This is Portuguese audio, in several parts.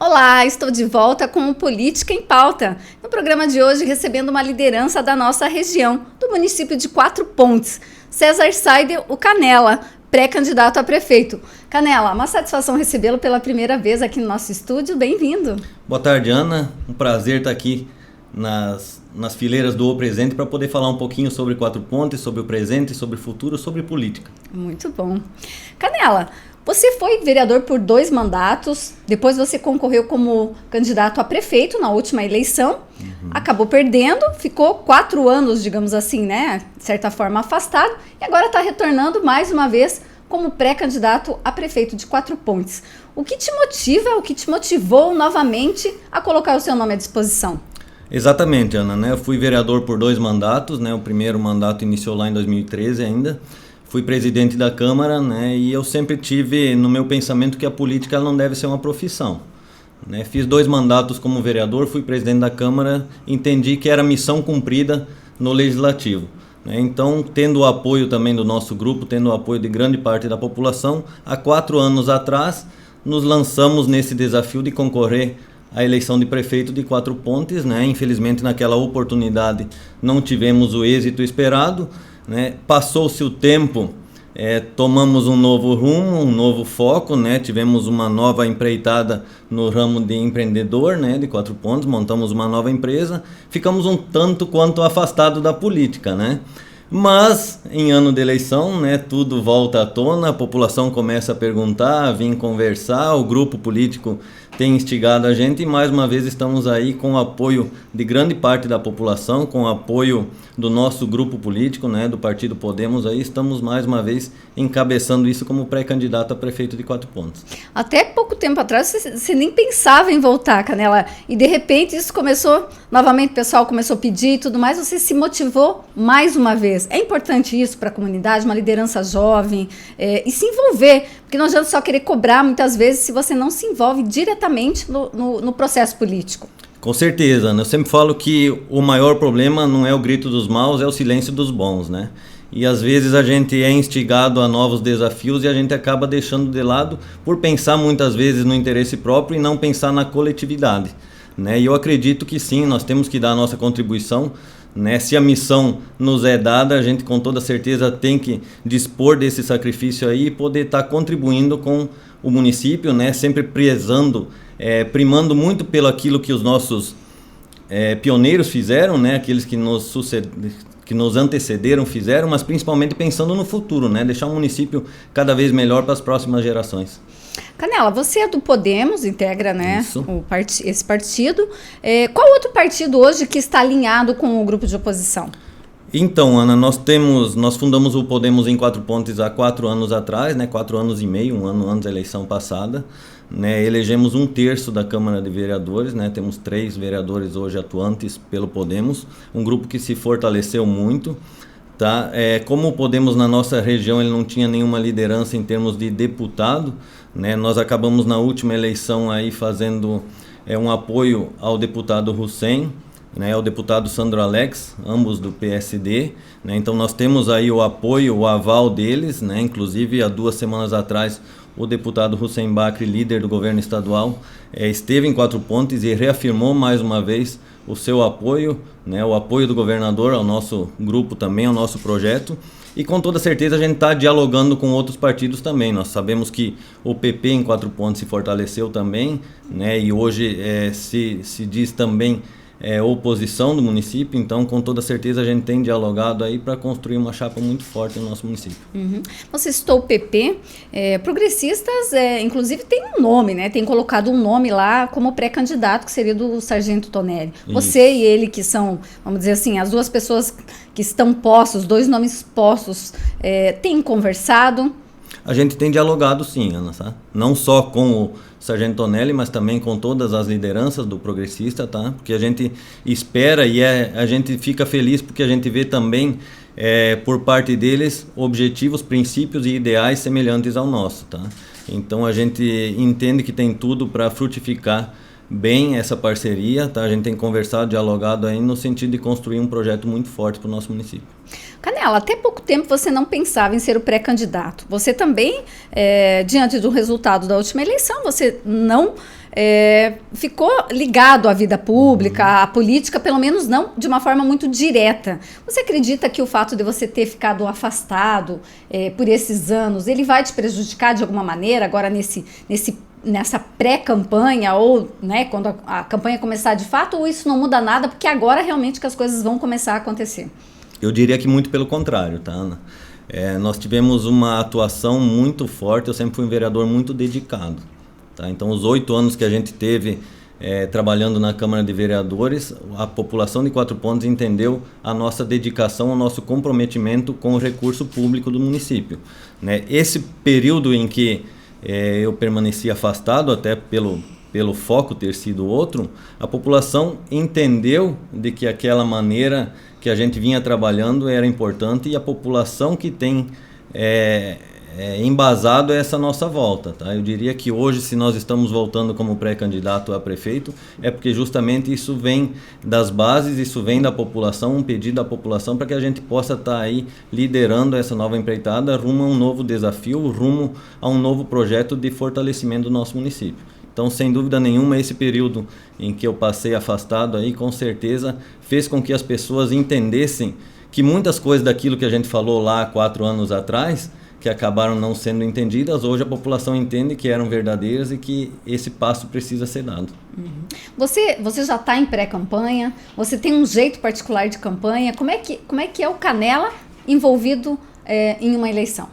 Olá, estou de volta com o Política em Pauta. No programa de hoje, recebendo uma liderança da nossa região, do município de Quatro Pontes, César Saide, o Canela, pré-candidato a prefeito. Canela, uma satisfação recebê-lo pela primeira vez aqui no nosso estúdio. Bem-vindo. Boa tarde, Ana. Um prazer estar aqui nas fileiras do O Presente para poder falar um pouquinho sobre Quatro Pontes, sobre o presente, sobre o futuro, sobre política. Muito bom. Canela, você foi vereador por 2 mandatos, depois você concorreu como candidato a prefeito na última eleição, acabou perdendo, ficou 4 anos, digamos assim, né, de certa forma afastado, e agora está retornando mais uma vez como pré-candidato a prefeito de Quatro Pontes. O que te motivou novamente a colocar o seu nome à disposição? Exatamente, Ana, eu fui vereador por 2 mandatos, o primeiro mandato iniciou lá em 2013 ainda. Fui presidente da Câmara, e eu sempre tive no meu pensamento que a política não deve ser uma profissão. Fiz 2 mandatos como vereador, fui presidente da Câmara, entendi que era missão cumprida no Legislativo. Então, tendo o apoio também do nosso grupo, tendo o apoio de grande parte da população, há 4 anos atrás, nos lançamos nesse desafio de concorrer à eleição de prefeito de Quatro Pontes. Infelizmente, naquela oportunidade, não tivemos o êxito esperado. Passou-se o tempo, tomamos um novo rumo, um novo foco, tivemos uma nova empreitada no ramo de empreendedor, de Quatro Pontes, montamos uma nova empresa, ficamos um tanto quanto afastados da política, Mas, em ano de eleição, tudo volta à tona, a população começa a perguntar, a vir conversar, o grupo político tem instigado a gente e mais uma vez estamos aí com o apoio de grande parte da população, com o apoio do nosso grupo político, do Partido Podemos, aí estamos mais uma vez encabeçando isso como pré-candidato a prefeito de Quatro Pontes. Até pouco tempo atrás você nem pensava em voltar, Canela, e de repente isso começou, novamente o pessoal começou a pedir e tudo mais, você se motivou mais uma vez. É importante isso para a comunidade, uma liderança jovem, e se envolver, porque não adianta só querer cobrar muitas vezes se você não se envolve diretamente no processo político. Com certeza, eu sempre falo que o maior problema não é o grito dos maus, é o silêncio dos bons, E às vezes a gente é instigado a novos desafios e a gente acaba deixando de lado por pensar muitas vezes no interesse próprio e não pensar na coletividade, E eu acredito que sim, nós temos que dar a nossa contribuição, Se a missão nos é dada, a gente com toda certeza tem que dispor desse sacrifício aí e poder estar contribuindo com o município, sempre primando muito pelo aquilo que os nossos pioneiros fizeram, aqueles que nos antecederam fizeram, mas principalmente pensando no futuro, deixar um município cada vez melhor para as próximas gerações. Canela, você é do Podemos, integra Isso. Esse partido. Qual outro partido hoje que está alinhado com o grupo de oposição? Então, Ana, nós fundamos o Podemos em Quatro Pontes há 4 anos atrás, 4 anos e meio, 1 ano antes da eleição passada. Elegemos 1/3 da Câmara de Vereadores, temos 3 vereadores hoje atuantes pelo Podemos, um grupo que se fortaleceu muito. Como o Podemos na nossa região ele não tinha nenhuma liderança em termos de deputado, nós acabamos na última eleição aí fazendo um apoio ao deputado Hussein, ao deputado Sandro Alex, ambos do PSD, então nós temos aí o apoio, o aval deles, inclusive há 2 semanas atrás o deputado Hussein Bakri, líder do governo estadual, esteve em Quatro Pontes e reafirmou mais uma vez o seu apoio, o apoio do governador ao nosso grupo também, ao nosso projeto, e com toda certeza a gente está dialogando com outros partidos também. Nós sabemos que o PP em Quatro Pontes se fortaleceu também, e hoje se diz também oposição do município, então com toda certeza a gente tem dialogado aí para construir uma chapa muito forte no nosso município. Você citou o PP, progressistas, inclusive tem um nome, tem colocado um nome lá como pré-candidato, que seria do Sargento Tonelli. Isso. Você e ele, que são, vamos dizer assim, as 2 pessoas que estão postos, 2 nomes postos, têm conversado? A gente tem dialogado sim, Ana, não só com o Sargento Tonelli, mas também com todas as lideranças do progressista, porque a gente espera e a gente fica feliz porque a gente vê também por parte deles objetivos, princípios e ideais semelhantes ao nosso, Então a gente entende que tem tudo para frutificar bem essa parceria, A gente tem conversado, dialogado aí no sentido de construir um projeto muito forte para o nosso município. Canela, até pouco tempo você não pensava em ser o pré-candidato. Você também, diante do resultado da última eleição, você não ficou ligado à vida pública, à política, pelo menos não de uma forma muito direta. Você acredita que o fato de você ter ficado afastado por esses anos, ele vai te prejudicar de alguma maneira agora nessa pré-campanha ou, né, quando a campanha começar de fato, ou isso não muda nada porque agora realmente que as coisas vão começar a acontecer? Eu diria que muito pelo contrário, tá, Ana? Nós tivemos uma atuação muito forte, eu sempre fui um vereador muito dedicado. Tá? Então, os 8 anos que a gente teve trabalhando na Câmara de Vereadores, a população de Quatro Pontos entendeu a nossa dedicação, o nosso comprometimento com o recurso público do município. Né? Esse período em que eu permaneci afastado, até pelo foco ter sido outro, a população entendeu de que aquela maneira que a gente vinha trabalhando era importante e a população que tem embasado essa nossa volta. Tá? Eu diria que hoje, se nós estamos voltando como pré-candidato a prefeito, é porque justamente isso vem das bases, isso vem da população, um pedido da população para que a gente possa estar aí liderando essa nova empreitada rumo a um novo desafio, rumo a um novo projeto de fortalecimento do nosso município. Então, sem dúvida nenhuma, esse período em que eu passei afastado aí, com certeza, fez com que as pessoas entendessem que muitas coisas daquilo que a gente falou lá há 4 anos atrás, que acabaram não sendo entendidas, hoje a população entende que eram verdadeiras e que esse passo precisa ser dado. Uhum. Você já está em pré-campanha, você tem um jeito particular de campanha, como é que é o Canela envolvido em uma eleição?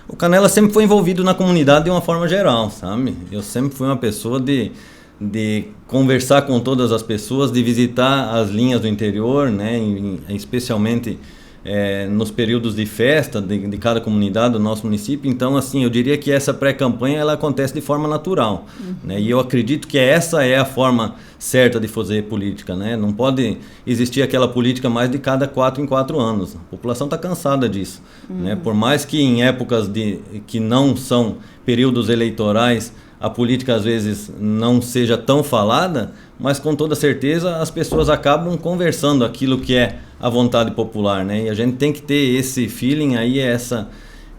O Canela sempre foi envolvido na comunidade de uma forma geral, sabe? Eu sempre fui uma pessoa de conversar com todas as pessoas, de visitar as linhas do interior, né? Especialmente nos períodos de festa de cada comunidade do nosso município. Então, assim, eu diria que essa pré-campanha ela acontece de forma natural. Né? E eu acredito que essa é a forma certa de fazer política. Né? Não pode existir aquela política mais de cada 4 em 4 anos. A população está cansada disso. Né? Por mais que em épocas que não são períodos eleitorais, a política às vezes não seja tão falada, mas com toda certeza as pessoas acabam conversando aquilo que é a vontade popular, né? E a gente tem que ter esse feeling aí,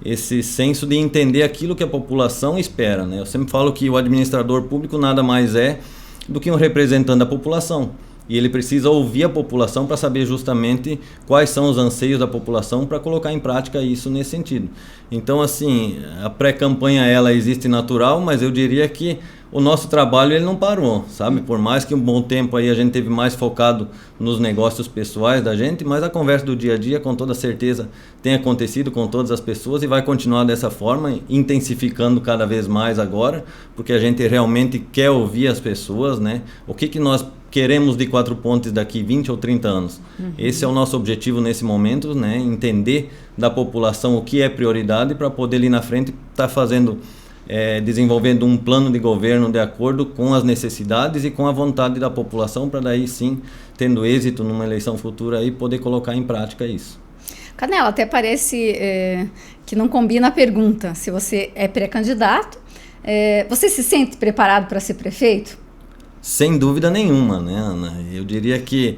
esse senso de entender aquilo que a população espera, né? Eu sempre falo que o administrador público nada mais é do que um representante da população. E ele precisa ouvir a população para saber justamente quais são os anseios da população para colocar em prática isso nesse sentido. Então, assim, a pré-campanha ela existe natural, mas eu diria que o nosso trabalho ele não parou, sabe? Por mais que um bom tempo aí a gente teve mais focado nos negócios pessoais da gente, mas a conversa do dia a dia com toda certeza tem acontecido com todas as pessoas e vai continuar dessa forma, intensificando cada vez mais agora, porque a gente realmente quer ouvir as pessoas, né? O que nós queremos de Quatro Pontes daqui 20 ou 30 anos. Esse é o nosso objetivo nesse momento, né? Entender da população o que é prioridade para poder ali na frente estar desenvolvendo um plano de governo de acordo com as necessidades e com a vontade da população para daí sim, tendo êxito numa eleição futura aí, poder colocar em prática isso. Canela, até parece que não combina a pergunta. Se você é pré-candidato, você se sente preparado para ser prefeito? Sem dúvida nenhuma, né, Ana? Eu diria que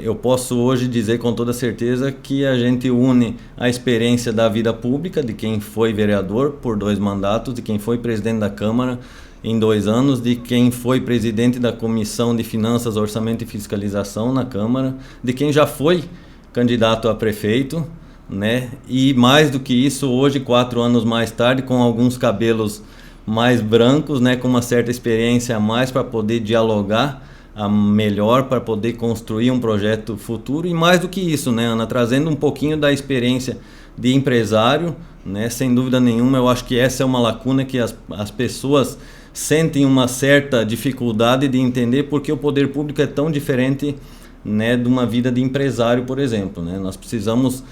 eu posso hoje dizer com toda certeza que a gente une a experiência da vida pública, de quem foi vereador por 2 mandatos, de quem foi presidente da Câmara em 2 anos, de quem foi presidente da Comissão de Finanças, Orçamento e Fiscalização na Câmara, de quem já foi candidato a prefeito, né? E mais do que isso, hoje, 4 anos mais tarde, com alguns cabelos mais brancos, né, com uma certa experiência a mais para poder dialogar melhor, para poder construir um projeto futuro e mais do que isso, né, Ana, trazendo um pouquinho da experiência de empresário, né, sem dúvida nenhuma, eu acho que essa é uma lacuna que as pessoas sentem uma certa dificuldade de entender porque o poder público é tão diferente, né, de uma vida de empresário, por exemplo, né, nós precisamos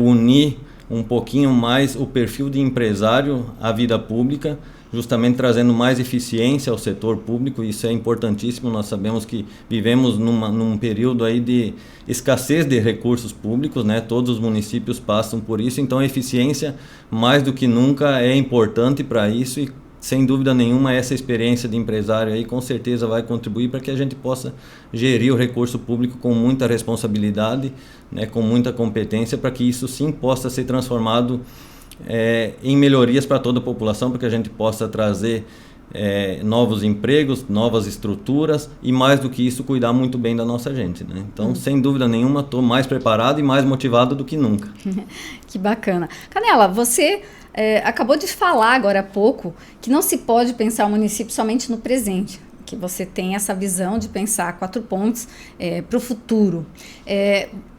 unir um pouquinho mais o perfil de empresário à vida pública, justamente trazendo mais eficiência ao setor público. Isso é importantíssimo. Nós sabemos que vivemos num período aí de escassez de recursos públicos, né? Todos os municípios passam por isso, então a eficiência mais do que nunca é importante para isso e sem dúvida nenhuma essa experiência de empresário aí com certeza vai contribuir para que a gente possa gerir o recurso público com muita responsabilidade, né? Com muita competência, para que isso sim possa ser transformado em melhorias para toda a população, para que a gente possa trazer novos empregos, novas estruturas e, mais do que isso, cuidar muito bem da nossa gente, né? Então, sem dúvida nenhuma, estou mais preparado e mais motivado do que nunca. Que bacana. Canela, você acabou de falar agora há pouco que não se pode pensar o município somente no presente, que você tem essa visão de pensar 4 pontos para o futuro.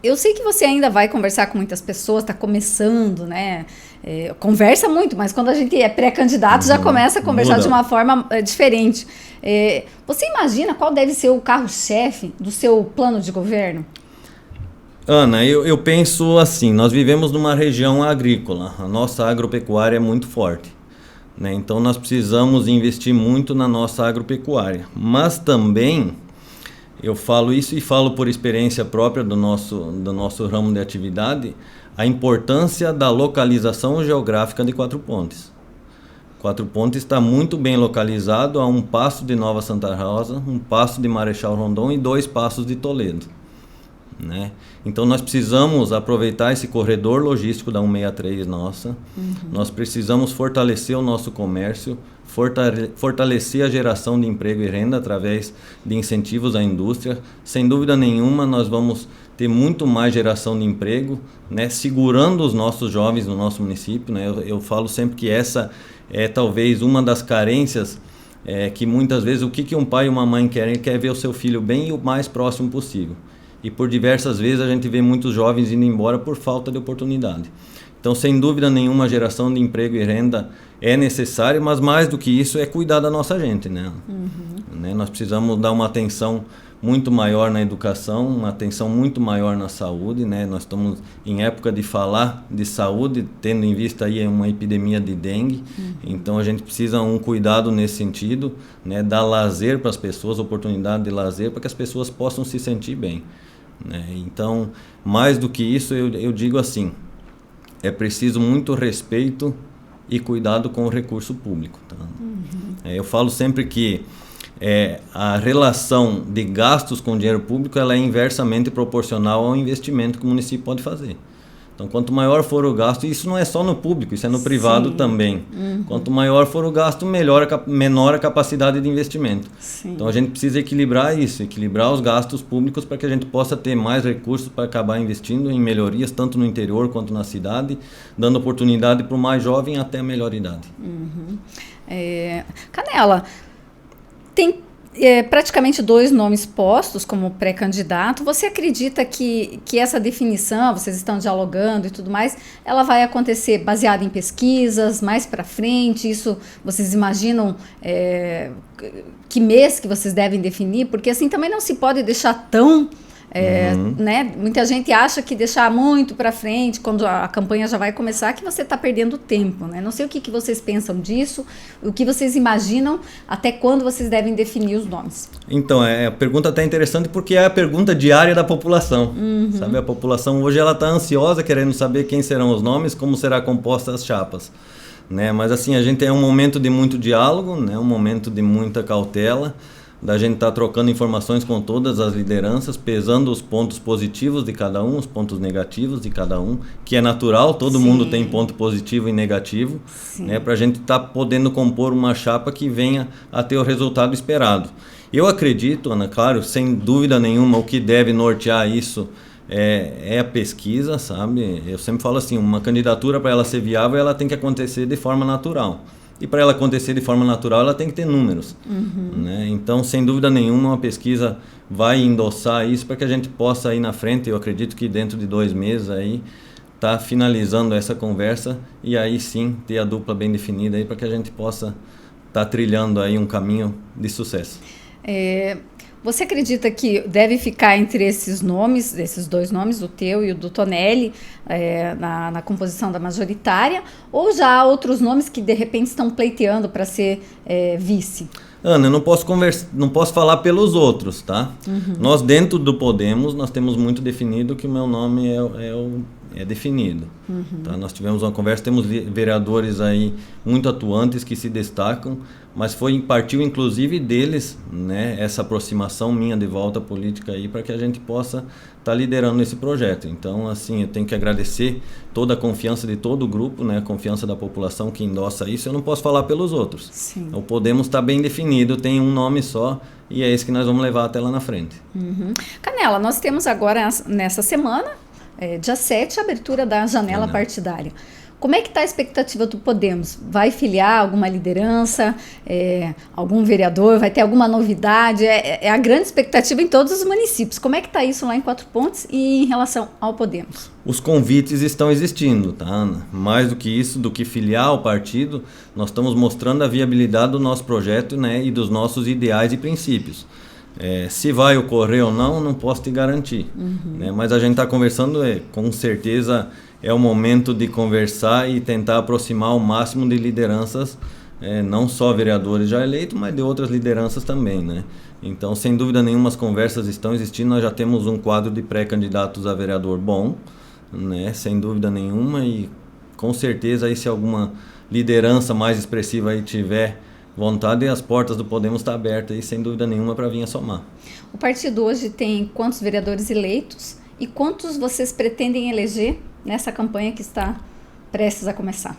Eu sei que você ainda vai conversar com muitas pessoas, está começando, né? Conversa muito, mas quando a gente é pré-candidato já começa a conversar de uma forma diferente. Você imagina qual deve ser o carro-chefe do seu plano de governo? Ana, eu penso assim, nós vivemos numa região agrícola, a nossa agropecuária é muito forte, né? Então nós precisamos investir muito na nossa agropecuária, mas também eu falo isso e falo por experiência própria do nosso ramo de atividade, a importância da localização geográfica de Quatro Pontes. Quatro Pontes está muito bem localizado a 1 passo de Nova Santa Rosa, 1 passo de Marechal Rondon e 2 passos de Toledo, né? Então nós precisamos aproveitar esse corredor logístico da 163 nossa, nós precisamos fortalecer o nosso comércio, fortalecer a geração de emprego e renda através de incentivos à indústria. Sem dúvida nenhuma nós vamos ter muito mais geração de emprego, né, segurando os nossos jovens no nosso município, né? Eu falo sempre que essa é talvez uma das carências que muitas vezes o que um pai e uma mãe querem, quer ver o seu filho bem e o mais próximo possível. E por diversas vezes a gente vê muitos jovens indo embora por falta de oportunidade. Então, sem dúvida nenhuma, a geração de emprego e renda é necessária, mas mais do que isso é cuidar da nossa gente, né? Né? Nós precisamos dar uma atenção muito maior na educação, uma atenção muito maior na saúde, né? Nós estamos em época de falar de saúde, tendo em vista aí uma epidemia de dengue, então a gente precisa um cuidado nesse sentido, né? Dar lazer para as pessoas, oportunidade de lazer para que as pessoas possam se sentir bem, né? Então, mais do que isso, eu digo assim, é preciso muito respeito e cuidado com o recurso público, tá? Eu falo sempre que a relação de gastos com dinheiro público ela é inversamente proporcional ao investimento que o município pode fazer. Então, quanto maior for o gasto, e isso não é só no público, isso é no privado também. Quanto maior for o gasto, menor a capacidade de investimento. Então, a gente precisa equilibrar isso, equilibrar os gastos públicos para que a gente possa ter mais recursos para acabar investindo em melhorias, tanto no interior quanto na cidade, dando oportunidade para o mais jovem até a melhor idade. Canela, tem praticamente 2 nomes postos como pré-candidato. Você acredita que essa definição, vocês estão dialogando e tudo mais, ela vai acontecer baseada em pesquisas, mais para frente? Isso vocês imaginam que mês que vocês devem definir? Porque assim também não se pode deixar tão... né? Muita gente acha que deixar muito para frente, quando a campanha já vai começar, que você está perdendo tempo, né? Não sei o que vocês pensam disso, o que vocês imaginam, até quando vocês devem definir os nomes. Então, a pergunta até interessante porque é a pergunta diária da população. Sabe? A população hoje ela está ansiosa, querendo saber quem serão os nomes, como será composta as chapas, né? Mas assim, a gente é um momento de muito diálogo, né? Um momento de muita cautela, da gente estar trocando informações com todas as lideranças, pesando os pontos positivos de cada um, os pontos negativos de cada um, que é natural, todo mundo tem ponto positivo e negativo, né, para a gente estar podendo compor uma chapa que venha a ter o resultado esperado. Eu acredito, Ana, claro, sem dúvida nenhuma, o que deve nortear isso é a pesquisa, sabe? Eu sempre falo assim, uma candidatura para ela ser viável, ela tem que acontecer de forma natural. E para ela acontecer de forma natural, ela tem que ter números, né? Então, sem dúvida nenhuma, uma pesquisa vai endossar isso para que a gente possa ir na frente. Eu acredito que dentro de 2 meses aí tá finalizando essa conversa e aí sim ter a dupla bem definida aí para que a gente possa estar trilhando aí um caminho de sucesso. Você acredita que deve ficar entre esses nomes, esses 2 nomes, o teu e o do Tonelli, na composição da majoritária, ou já há outros nomes que de repente estão pleiteando para ser vice? Ana, eu não posso falar pelos outros, tá? Nós dentro do Podemos, nós temos muito definido que o meu nome é definido. Tá? Nós tivemos uma conversa, temos vereadores aí muito atuantes que se destacam, mas partiu inclusive deles, né, essa aproximação minha de volta à política aí para que a gente possa estar liderando esse projeto. Então, assim, eu tenho que agradecer toda a confiança de todo o grupo, né, a confiança da população que endossa isso. Eu não posso falar pelos outros. Sim. O Podemos está bem definido, tem um nome só e é esse que nós vamos levar até lá na frente. Canela, nós temos agora, nessa semana, dia 7, a abertura da janela partidária. Como é que está a expectativa do Podemos? Vai filiar alguma liderança, algum vereador? Vai ter alguma novidade? É a grande expectativa em todos os municípios. Como é que está isso lá em Quatro Pontes e em relação ao Podemos? Os convites estão existindo, tá, Ana? Mais do que isso, do que filiar ao partido, nós estamos mostrando a viabilidade do nosso projeto, né, e dos nossos ideais e princípios. Se vai ocorrer ou não posso te garantir. Né? Mas a gente está conversando, com certeza é o momento de conversar e tentar aproximar o máximo de lideranças, não só vereadores já eleitos, mas de outras lideranças também. Né? Então, sem dúvida nenhuma, as conversas estão existindo, nós já temos um quadro de pré-candidatos a vereador bom, né? Sem dúvida nenhuma, e com certeza aí se alguma liderança mais expressiva aí tiver vontade, as portas do Podemos estão abertas, e sem dúvida nenhuma, para vir a somar. O partido hoje tem quantos vereadores eleitos e quantos vocês pretendem eleger nessa campanha que está prestes a começar?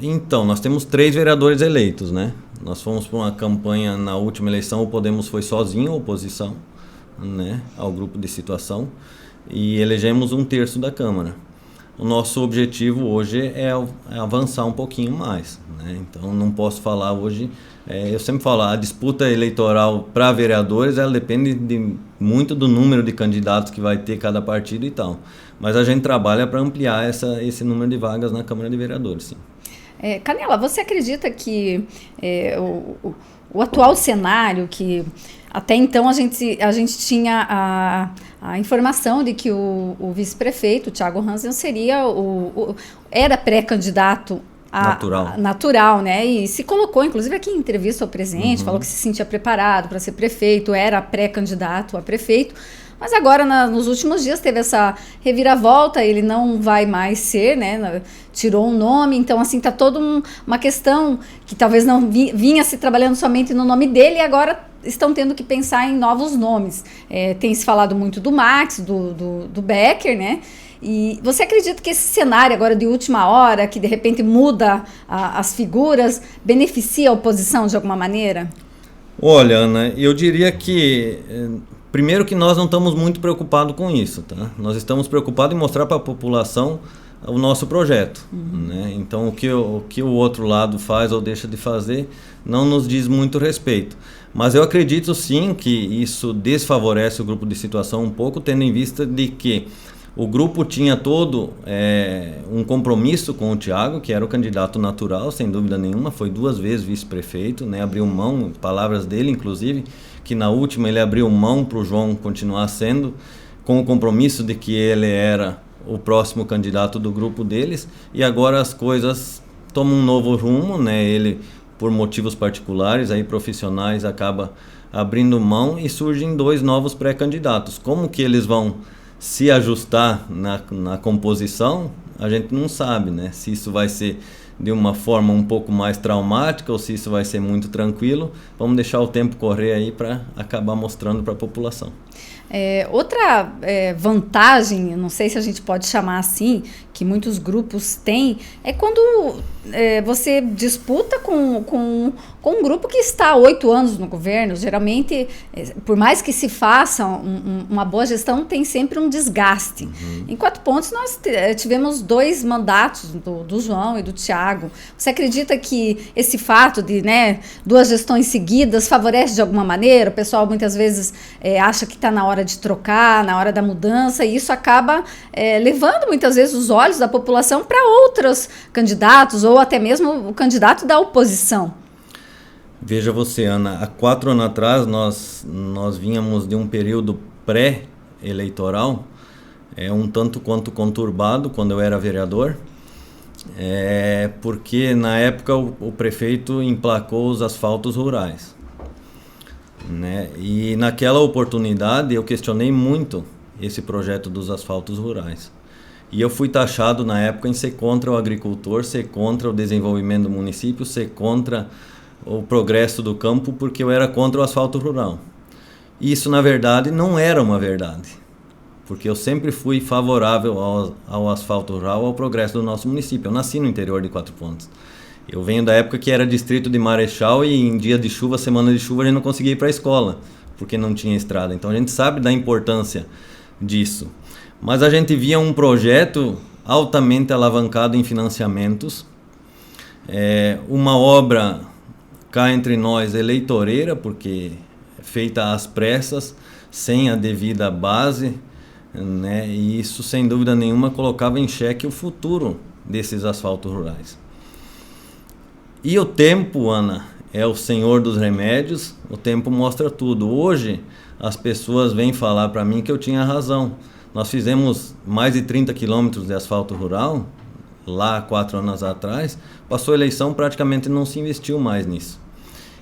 Então, nós temos 3 vereadores eleitos, né? Nós fomos para uma campanha na última eleição, o Podemos foi sozinho, oposição, né, ao grupo de situação, e elegemos 1/3 da Câmara. O nosso objetivo hoje é avançar um pouquinho mais, né? Então não posso falar hoje, eu sempre falo, a disputa eleitoral para vereadores, ela depende muito do número de candidatos que vai ter cada partido e tal, mas a gente trabalha para ampliar esse número de vagas na Câmara de Vereadores, sim. Canela, você acredita que o atual cenário, que até então a gente tinha a informação de que o vice-prefeito, Thiago Hansen, era pré-candidato natural, né? E se colocou, inclusive aqui em entrevista ao presidente, falou que se sentia preparado para ser prefeito, era pré-candidato a prefeito. Mas agora, nos últimos dias, teve essa reviravolta, ele não vai mais ser, né? Tirou um nome, então, assim, tá toda uma questão que talvez não vinha se trabalhando somente no nome dele, e agora estão tendo que pensar em novos nomes. Tem se falado muito do Max, do Becker, né? E você acredita que esse cenário agora de última hora, que de repente muda as figuras, beneficia a oposição de alguma maneira? Olha, Ana, eu diria que... Primeiro que nós não estamos muito preocupados com isso, tá? Nós estamos preocupados em mostrar para a população o nosso projeto, né? Então, o que o outro lado faz ou deixa de fazer não nos diz muito respeito. Mas eu acredito sim que isso desfavorece o grupo de situação um pouco, tendo em vista de que o grupo tinha todo um compromisso com o Thiago, que era o candidato natural, sem dúvida nenhuma, foi 2 vezes vice-prefeito, né? Abriu mão, palavras dele inclusive, que na última ele abriu mão para o João continuar sendo, com o compromisso de que ele era o próximo candidato do grupo deles, e agora as coisas tomam um novo rumo, né? Ele, por motivos particulares, aí profissionais, acaba abrindo mão e surgem 2 novos pré-candidatos. Como que eles vão se ajustar na composição, a gente não sabe, né? Se isso vai ser de uma forma um pouco mais traumática ou se isso vai ser muito tranquilo. Vamos deixar o tempo correr aí para acabar mostrando para a população. Outra vantagem, eu não sei se a gente pode chamar assim, que muitos grupos têm, é quando você disputa com um grupo que está há 8 anos no governo. Geralmente, por mais que se faça uma boa gestão, tem sempre um desgaste. Em Quatro Pontos, nós tivemos 2 mandatos do João e do Thiago. Você acredita que esse fato de 2 gestões seguidas favorece de alguma maneira? O pessoal muitas vezes acha que está na hora de trocar, na hora da mudança, e isso acaba levando muitas vezes os olhos da população para outros candidatos ou até mesmo o candidato da oposição. Veja você, Ana, há 4 anos atrás nós vínhamos de um período pré-eleitoral, um tanto quanto conturbado quando eu era vereador, porque na época o prefeito emplacou os asfaltos rurais. Né? E naquela oportunidade eu questionei muito esse projeto dos asfaltos rurais. E eu fui taxado na época em ser contra o agricultor, ser contra o desenvolvimento do município, ser contra o progresso do campo, porque eu era contra o asfalto rural. Isso, na verdade, não era uma verdade, porque eu sempre fui favorável ao asfalto rural, ao progresso do nosso município. Eu nasci no interior de Quatro Pontos. Eu venho da época que era distrito de Marechal e em dia de chuva, semana de chuva, a gente não conseguia ir para a escola, porque não tinha estrada. Então a gente sabe da importância disso. Mas a gente via um projeto altamente alavancado em financiamentos, uma obra cá entre nós eleitoreira, porque é feita às pressas, sem a devida base, né? E isso, sem dúvida nenhuma, colocava em xeque o futuro desses asfaltos rurais. E o tempo, Ana, é o senhor dos remédios, o tempo mostra tudo. Hoje, as pessoas vêm falar para mim que eu tinha razão. Nós fizemos mais de 30 quilômetros de asfalto rural, lá 4 anos atrás, passou a eleição, praticamente não se investiu mais nisso.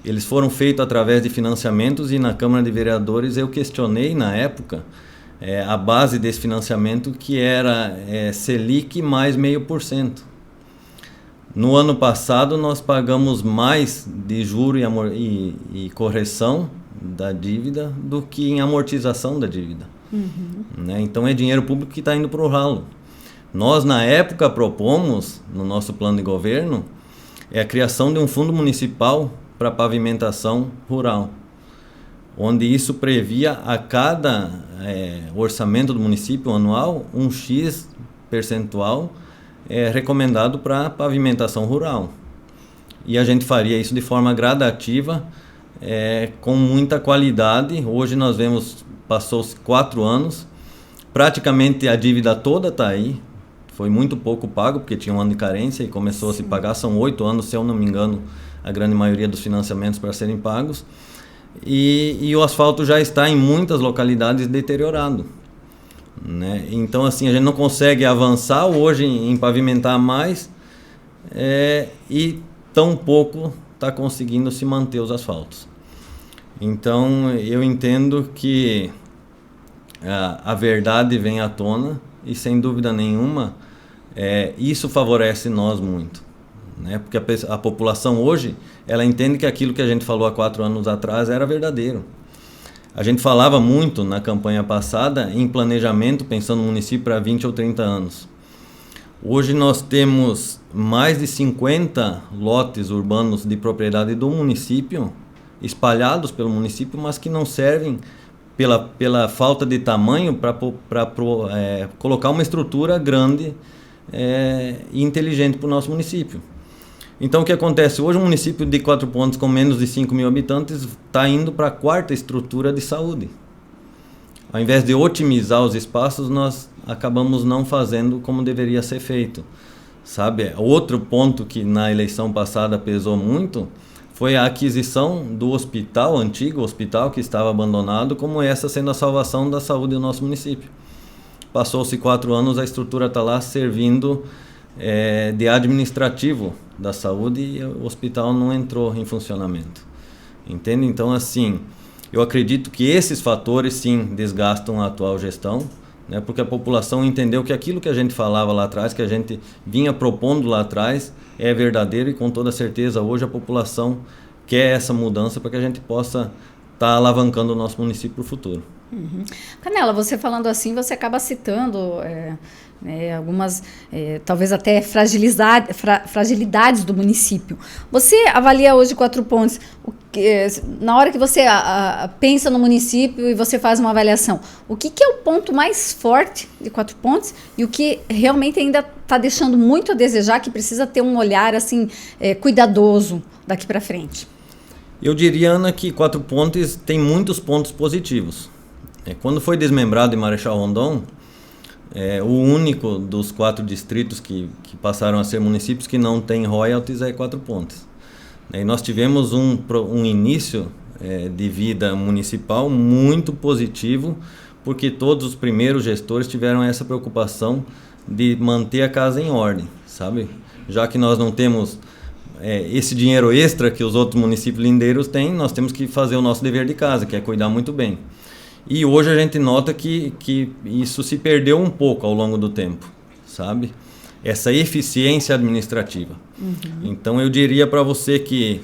Eles foram feitos através de financiamentos e na Câmara de Vereadores eu questionei na época a base desse financiamento, que era Selic mais 0,5%. No ano passado nós pagamos mais de juro e correção da dívida do que em amortização da dívida. Né? Então é dinheiro público que está indo para o ralo. Nós na época propomos, no nosso plano de governo, a criação de um fundo municipal para pavimentação rural, onde isso previa a cada orçamento do município anual um X percentual recomendado para pavimentação rural. E a gente faria isso de forma gradativa, com muita qualidade. Hoje nós vemos, passou-se 4 anos, praticamente a dívida toda está aí, foi muito pouco pago, porque tinha um ano de carência e começou a se pagar, são 8 anos, se eu não me engano, a grande maioria dos financiamentos para serem pagos, e o asfalto já está em muitas localidades deteriorado. Né? Então assim, a gente não consegue avançar hoje em pavimentar mais e tão pouco está conseguindo se manter os asfaltos. Então eu entendo que a verdade vem à tona e sem dúvida nenhuma isso favorece nós muito, né? Porque a população hoje ela entende que aquilo que a gente falou há 4 anos atrás era verdadeiro. A gente falava muito na campanha passada em planejamento, pensando no município para 20 ou 30 anos. Hoje nós temos mais de 50 lotes urbanos de propriedade do município, espalhados pelo município, mas que não servem pela falta de tamanho para colocar uma estrutura grande e inteligente para o nosso município. Então o que acontece? Hoje um município de Quatro Pontos com menos de 5 mil habitantes está indo para a 4ª estrutura de saúde. Ao invés de otimizar os espaços, nós acabamos não fazendo como deveria ser feito. Sabe? Outro ponto que na eleição passada pesou muito foi a aquisição do hospital, antigo hospital que estava abandonado, como essa sendo a salvação da saúde do nosso município. Passou-se 4 anos, a estrutura está lá servindo de administrativo da saúde e o hospital não entrou em funcionamento. Entende? Então, assim, eu acredito que esses fatores, sim, desgastam a atual gestão, né? Porque a população entendeu que aquilo que a gente falava lá atrás, que a gente vinha propondo lá atrás, é verdadeiro e com toda certeza hoje a população quer essa mudança para que a gente possa estar alavancando o nosso município para o futuro. Canela, você falando assim, você acaba citando algumas, talvez até fragilidades do município. Você avalia hoje Quatro Pontos, na hora que você pensa no município e você faz uma avaliação, o que é o ponto mais forte de Quatro Pontos e o que realmente ainda está deixando muito a desejar, que precisa ter um olhar assim, cuidadoso daqui para frente? Eu diria, Ana, que Quatro Pontos tem muitos pontos positivos. Quando foi desmembrado em Marechal Rondon, o único dos 4 distritos que passaram a ser municípios que não tem royalties é Quatro Pontos. E nós tivemos um início de vida municipal muito positivo, porque todos os primeiros gestores tiveram essa preocupação de manter a casa em ordem, sabe? Já que nós não temos esse dinheiro extra que os outros municípios lindeiros têm, nós temos que fazer o nosso dever de casa, que é cuidar muito bem. E hoje a gente nota que isso se perdeu um pouco ao longo do tempo. sabe? Essa eficiência administrativa. Então, eu diria para você que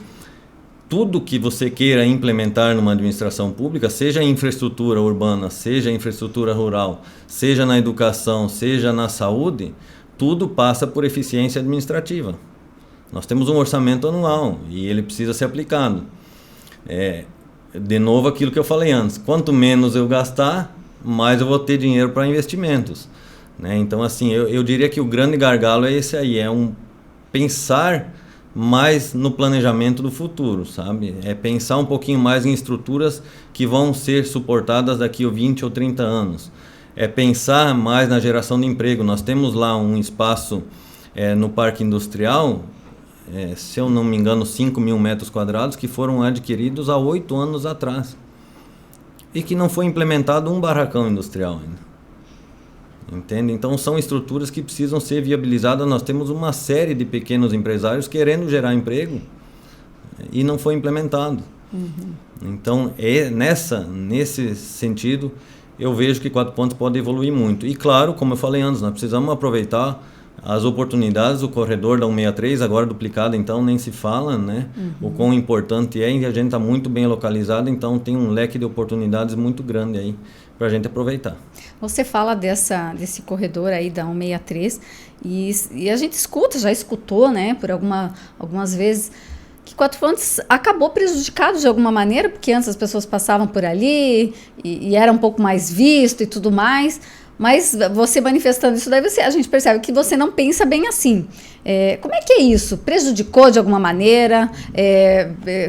tudo que você queira implementar numa administração pública, seja infraestrutura urbana, seja infraestrutura rural, seja na educação, seja na saúde, tudo passa por eficiência administrativa. Nós temos um orçamento anual e ele precisa ser aplicado. De novo, aquilo que eu falei antes, quanto menos eu gastar, mais eu vou ter dinheiro para investimentos. Né? Então, assim, eu diria que o grande gargalo é esse aí, pensar mais no planejamento do futuro, sabe? É pensar um pouquinho mais em estruturas que vão ser suportadas daqui a 20 ou 30 anos. É pensar mais na geração de emprego. Nós temos lá um espaço no Parque Industrial, se eu não me engano, 5 mil metros quadrados, que foram adquiridos há 8 anos atrás. E que não foi implementado um barracão industrial ainda. Entende? Então são estruturas que precisam ser viabilizadas. Nós temos uma série de pequenos empresários querendo gerar emprego e não foi implementado. Então nesse sentido eu vejo que Quatro Pontos pode evoluir muito. E claro, como eu falei antes, nós precisamos aproveitar as oportunidades. O corredor da 163 agora duplicado, então nem se fala, né? O quão importante é, e a gente está muito bem localizado, então tem um leque de oportunidades muito grande aí para a gente aproveitar. Você fala desse corredor aí da 163 e a gente já escutou, né, por algumas vezes, que Quatro Pontos acabou prejudicado de alguma maneira, porque antes as pessoas passavam por ali e era um pouco mais visto e tudo mais. Mas você manifestando isso daí, a gente percebe que você não pensa bem assim. Como é que é isso? Prejudicou de alguma maneira?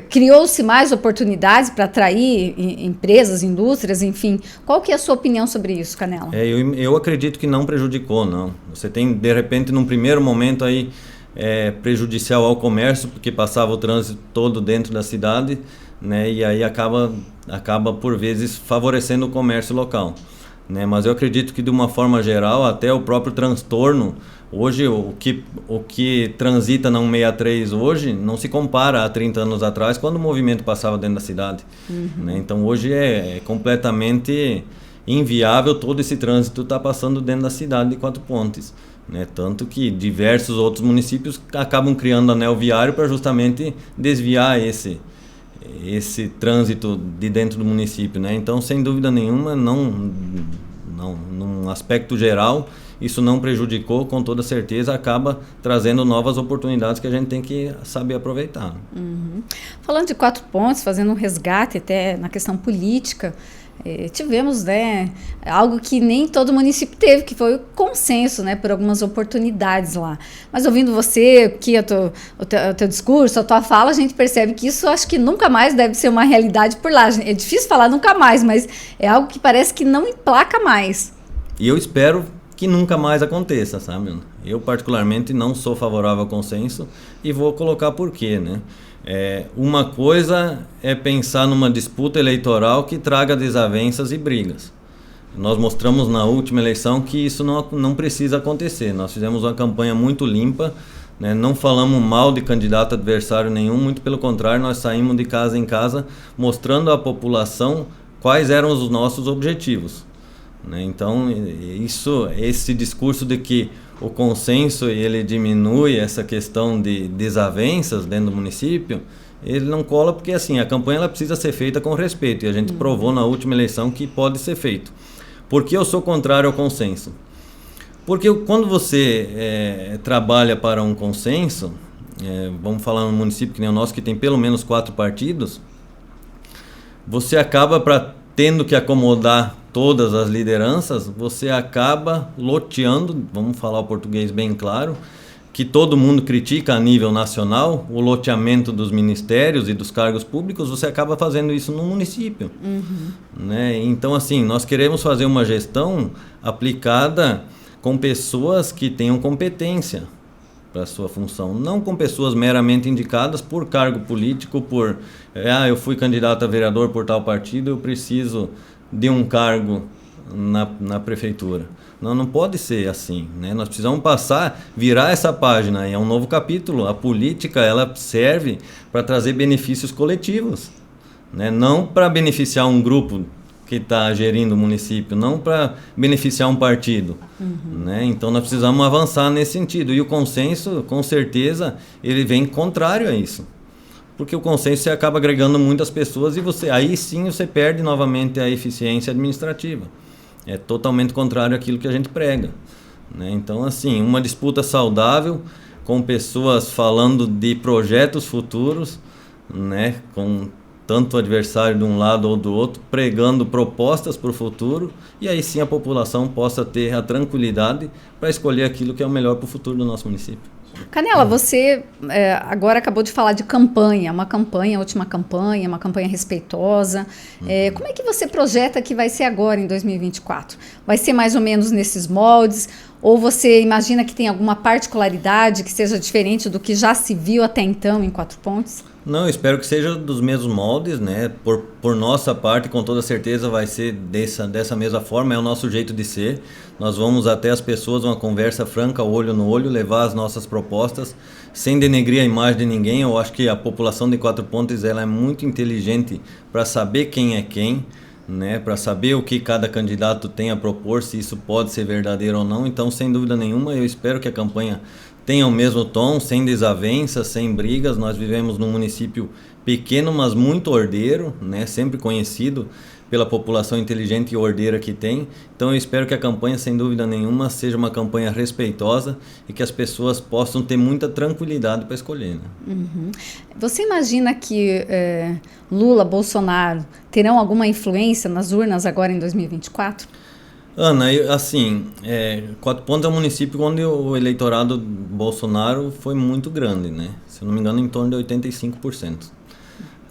Criou-se mais oportunidades para atrair empresas, indústrias, enfim? Qual que é a sua opinião sobre isso, Canela? Eu acredito que não prejudicou, não. Você tem, de repente, num primeiro momento aí, prejudicial ao comércio, porque passava o trânsito todo dentro da cidade, né? E aí acaba por vezes, favorecendo o comércio local. Né, mas eu acredito que de uma forma geral, até o próprio transtorno, hoje o que transita na 163 hoje não se compara a 30 anos atrás, quando o movimento passava dentro da cidade. Né, então hoje é completamente inviável todo esse trânsito estar passando dentro da cidade de Quatro Pontes. Né, tanto que diversos outros municípios acabam criando anel viário para justamente desviar esse trânsito de dentro do município, né? Então, sem dúvida nenhuma, num aspecto geral, isso não prejudicou, com toda certeza, acaba trazendo novas oportunidades que a gente tem que saber aproveitar. Falando de Quatro Pontos, fazendo um resgate até na questão política, tivemos, né, algo que nem todo município teve, que foi o consenso, né, por algumas oportunidades lá. Mas ouvindo você, que o teu discurso, a tua fala, a gente percebe que isso acho que nunca mais deve ser uma realidade por lá. É difícil falar nunca mais, mas é algo que parece que não emplaca mais. E eu espero que nunca mais aconteça, sabe? Eu particularmente não sou favorável ao consenso e vou colocar por quê, né? Uma coisa é pensar numa disputa eleitoral que traga desavenças e brigas. Nós mostramos na última eleição que isso não precisa acontecer. Nós fizemos uma campanha muito limpa, né? Não falamos mal de candidato adversário nenhum, muito pelo contrário, nós saímos de casa em casa mostrando à população quais eram os nossos objetivos. Né? Então, esse discurso de que o consenso ele diminui essa questão de desavenças dentro do município, ele não cola porque assim, a campanha ela precisa ser feita com respeito e a gente provou na última eleição que pode ser feito. Por que eu sou contrário ao consenso? Porque quando você trabalha para um consenso, vamos falar num município que nem o nosso, que tem pelo menos 4 partidos, você acaba tendo que acomodar todas as lideranças, você acaba loteando, vamos falar o português bem claro, que todo mundo critica a nível nacional, o loteamento dos ministérios e dos cargos públicos, você acaba fazendo isso no município. Né? Então, assim, nós queremos fazer uma gestão aplicada com pessoas que tenham competência para a sua função, não com pessoas meramente indicadas por cargo político, eu fui candidato a vereador por tal partido, eu preciso de um cargo na prefeitura. Não pode ser assim, né? Nós precisamos virar essa página, é um novo capítulo. A política ela serve para trazer benefícios coletivos, né? Não para beneficiar um grupo que está gerindo o município, não para beneficiar um partido. Né? Então nós precisamos avançar nesse sentido. E o consenso, com certeza, ele vem contrário a isso. Porque o consenso você acaba agregando muitas pessoas e aí sim você perde novamente a eficiência administrativa. É totalmente contrário àquilo que a gente prega. Né? Então, assim, uma disputa saudável, com pessoas falando de projetos futuros, né? Com tanto o adversário de um lado ou do outro, pregando propostas para o futuro, e aí sim a população possa ter a tranquilidade para escolher aquilo que é o melhor para o futuro do nosso município. Canela, você agora acabou de falar de campanha, última campanha, uma campanha respeitosa. Como é que você projeta que vai ser agora em 2024? Vai ser mais ou menos nesses moldes? Ou você imagina que tem alguma particularidade que seja diferente do que já se viu até então em Quatro Pontes? Não, eu espero que seja dos mesmos moldes, né? Por nossa parte, com toda certeza vai ser dessa mesma forma, é o nosso jeito de ser. Nós vamos até as pessoas, uma conversa franca, olho no olho, levar as nossas propostas, sem denegrir a imagem de ninguém. Eu acho que a população de Quatro Pontes ela é muito inteligente para saber quem é quem, né? Para saber o que cada candidato tem a propor, se isso pode ser verdadeiro ou não. Então, sem dúvida nenhuma, eu espero que a campanha tenha o mesmo tom, sem desavenças, sem brigas. Nós vivemos num município pequeno, mas muito ordeiro, né? Sempre conhecido pela população inteligente e ordeira que tem. Então eu espero que a campanha, sem dúvida nenhuma, seja uma campanha respeitosa e que as pessoas possam ter muita tranquilidade para escolher. Né? Você imagina que Lula, Bolsonaro terão alguma influência nas urnas agora em 2024? Ana, assim, Quatro Pontos é um município onde o eleitorado Bolsonaro foi muito grande, né? Se eu não me engano, em torno de 85%.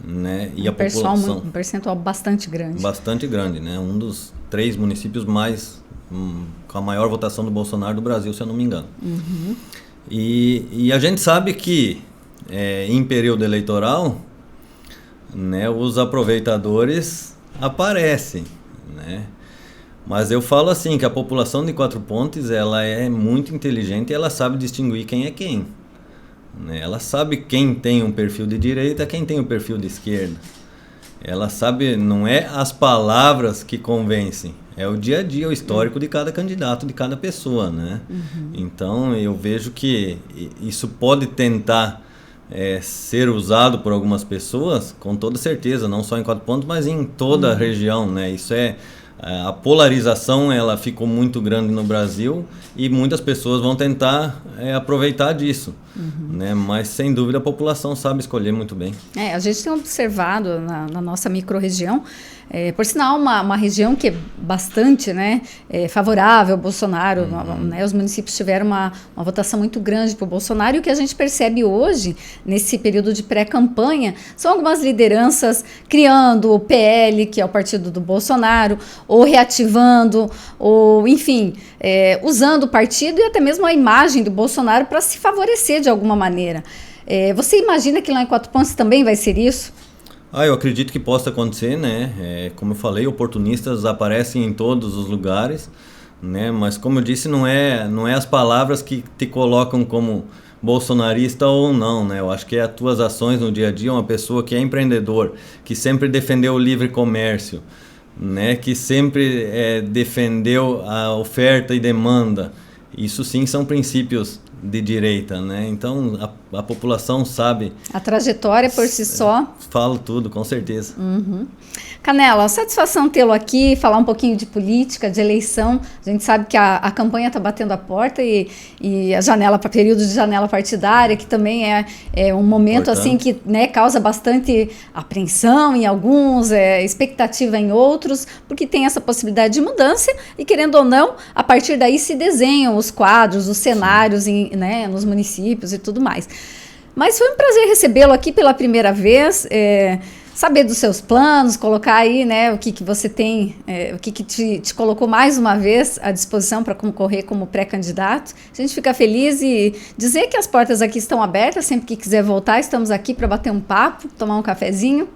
Né? E um percentual bastante grande. Bastante grande, né? Um dos 3 municípios com a maior votação do Bolsonaro do Brasil, se eu não me engano. E a gente sabe que em período eleitoral, né, os aproveitadores aparecem, né? Mas eu falo assim, que a população de Quatro Pontes ela é muito inteligente e ela sabe distinguir quem é quem. Ela sabe quem tem um perfil de direita, quem tem um perfil de esquerda. Ela sabe, não é as palavras que convencem, é o dia a dia, o histórico de cada candidato, de cada pessoa, né? Então eu vejo que isso pode tentar ser usado por algumas pessoas, com toda certeza, não só em Quatro Pontos, mas em toda a região, né? Isso a polarização ela ficou muito grande no Brasil e muitas pessoas vão tentar aproveitar disso, né? Mas sem dúvida a população sabe escolher muito bem. A gente tem observado na nossa micro-região, por sinal uma região que é bastante, né, favorável ao Bolsonaro, né? Os municípios tiveram uma votação muito grande para o Bolsonaro, e o que a gente percebe hoje, nesse período de pré-campanha, são algumas lideranças criando o PL, que é o partido do Bolsonaro, ou reativando, ou enfim, usando o partido e até mesmo a imagem do Bolsonaro para se favorecer de alguma maneira. Você imagina que lá em Quatro Pontos também vai ser isso? Eu acredito que possa acontecer, né? Como eu falei, oportunistas aparecem em todos os lugares, né? Mas como eu disse, não é as palavras que te colocam como bolsonarista ou não, né? Eu acho que é as tuas ações no dia a dia, uma pessoa que é empreendedor, que sempre defendeu o livre comércio, né? Que sempre defendeu a oferta e demanda. Isso sim são princípios de direita, né? Então a população sabe. A trajetória por si só. Falo tudo, com certeza. Canela, satisfação tê-lo aqui, falar um pouquinho de política, de eleição. A gente sabe que a campanha está batendo a porta e a janela, para período de janela partidária, que também é um momento assim que, né, causa bastante apreensão em alguns, expectativa em outros, porque tem essa possibilidade de mudança e, querendo ou não, a partir daí se desenham os quadros, os cenários nos municípios e tudo mais. Mas foi um prazer recebê-lo aqui pela primeira vez, saber dos seus planos, colocar aí, né, o que você tem, o que te colocou mais uma vez à disposição para concorrer como pré-candidato. A gente fica feliz e dizer que as portas aqui estão abertas, sempre que quiser voltar, estamos aqui para bater um papo, tomar um cafezinho.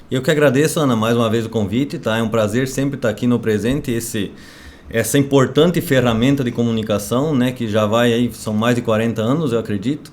Eu que agradeço, Ana, mais uma vez o convite, tá? É um prazer sempre estar aqui no presente, essa importante ferramenta de comunicação, né, que já vai aí, são mais de 40 anos, eu acredito,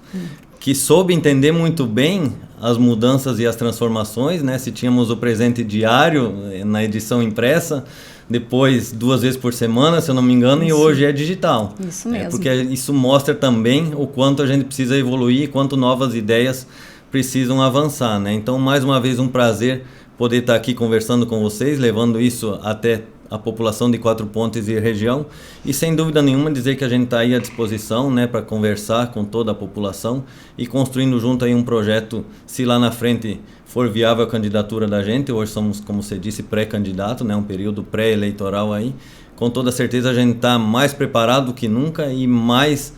que soube entender muito bem as mudanças e as transformações, né? Se tínhamos o presente diário na edição impressa, depois 2 vezes por semana, se eu não me engano, Isso. E hoje é digital. Isso mesmo. Porque isso mostra também o quanto a gente precisa evoluir e quanto novas ideias precisam avançar, né? Então, mais uma vez, um prazer poder estar aqui conversando com vocês, levando isso até a população de Quatro Pontes e região, e sem dúvida nenhuma dizer que a gente está aí à disposição, né, para conversar com toda a população e construindo junto aí um projeto, se lá na frente for viável a candidatura da gente. Hoje somos, como você disse, pré-candidato, né, um período pré-eleitoral aí, com toda certeza a gente está mais preparado do que nunca e mais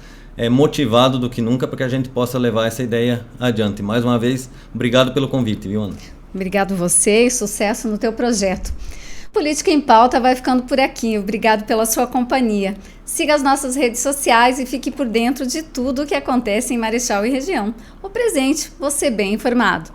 motivado do que nunca para que a gente possa levar essa ideia adiante. Mais uma vez, obrigado pelo convite, viu, Ana? Obrigado você e sucesso no teu projeto. Política em Pauta vai ficando por aqui. Obrigado pela sua companhia. Siga as nossas redes sociais e fique por dentro de tudo o que acontece em Marechal e região. O Presente, você bem informado.